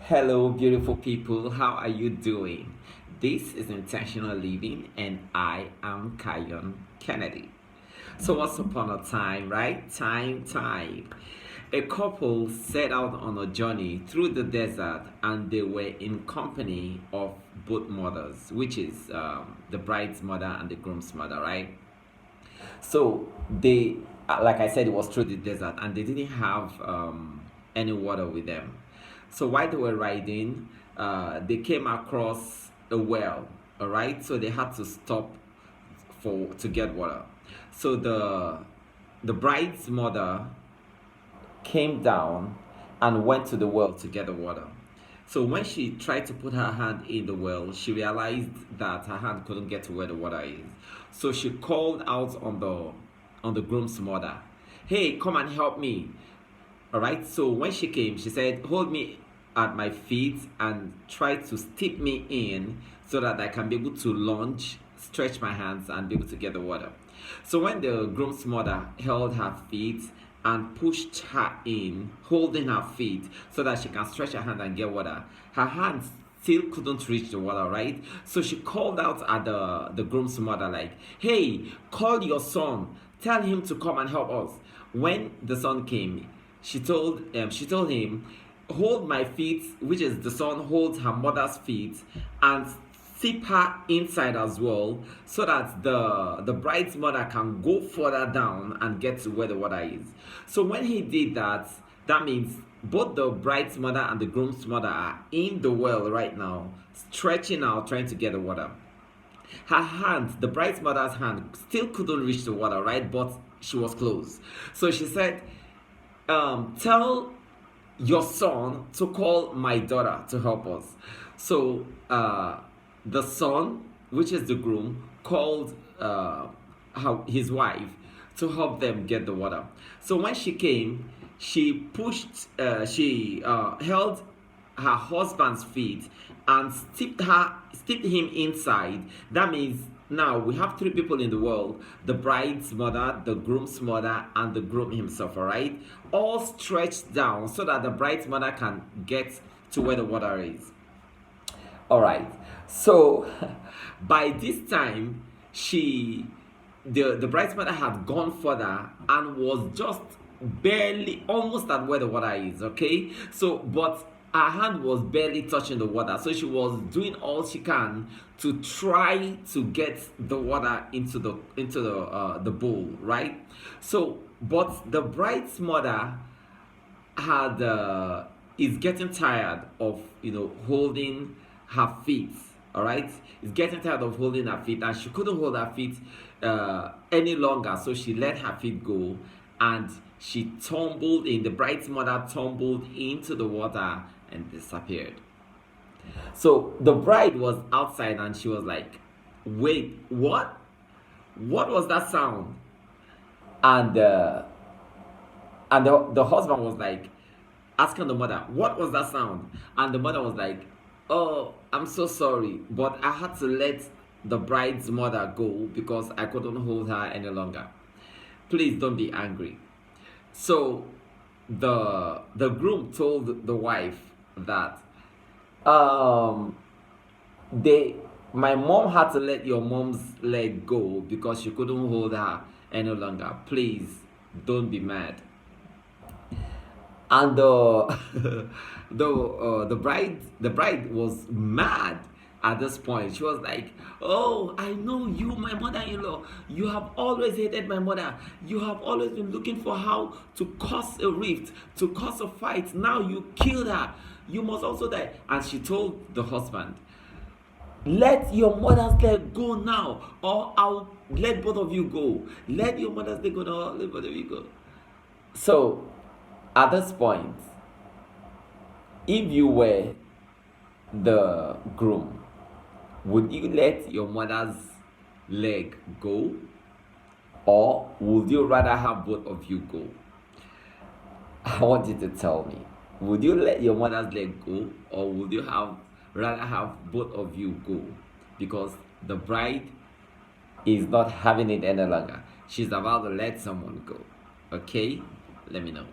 Hello, beautiful people. How are you doing? This is Intentional Living, and I am Kayon Kennedy. So, once upon a time, right? Time. A couple set out on a journey through the desert, and they were in company of both mothers, which is the bride's mother and the groom's mother, right? So, like I said, it was through the desert, and they didn't have any water with them. So while they were riding, they came across a well. All right, so they had to stop for to get water. So the bride's mother came down and went to the well to get the water. So when she tried to put her hand in the well, she realized that her hand couldn't get to where the water is. So she called out on the groom's mother, "Hey, come and help me." All right. So when she came, she said, "Hold me at my feet and try to steep me in so that I can be able to launch, stretch my hands, and be able to get the water." So when the groom's mother held her feet and pushed her in, holding her feet so that she can stretch her hand and get water, her hands still couldn't reach the water, right? So she called out at the groom's mother, like, "Hey, call your son, tell him to come and help us." When the son came, she told him, "Hold my feet," which is the son holds her mother's feet, and tip her inside as well, so that the bride's mother can go further down and get to where the water is. So when he did that, that means both the bride's mother and the groom's mother are in the well right now, stretching out, trying to get the water. Her hand, the bride's mother's hand, still couldn't reach the water, right? But she was close. So she said, "Tell your son to call my daughter to help us." So the son, which is the groom, called his wife to help them get the water. So when she came, she held her husband's feet and stepped him inside. That means now we have three people in the world: the bride's mother, the groom's mother, and the groom himself, all right? All stretched down so that the bride's mother can get to where the water is. All right. So by this time, the bride's mother had gone further and was just barely almost at where the water is. Okay. So, but her hand was barely touching the water, so she was doing all she can to try to get the water into the bowl, right? So, but the bride's mother had is getting tired of holding her feet. All right, is getting tired of holding her feet, and she couldn't hold her feet any longer, so she let her feet go, and she tumbled in. The bride's mother tumbled into the water and disappeared. So the bride was outside, and she was like, "Wait, what? What was that sound?" And the husband was like asking the mother, "What was that sound?" And the mother was like, "Oh, I'm so sorry, but I had to let the bride's mother go because I couldn't hold her any longer. Please don't be angry." So the groom told the wife that um they my mom had to let your mom's leg go because she couldn't hold her any longer. Please don't be mad. And the bride was mad at this point. She was like, "Oh, I know you, my mother-in-law. You have always hated my mother. You have always been looking for how to cause a rift, to cause a fight. Now you killed her. You must also die." And she told the husband, "Let your mother's leg go now, or I'll let both of you go. Let your mother's leg go now, or I'll let both of you go." So at this point, if you were the groom, would you let your mother's leg go, or would you rather have both of you go? I want you to tell me. Would you let your mother's leg go, or would you have rather have both of you go? Because the bride is not having it any longer. She's about to let someone go. Okay? Let me know.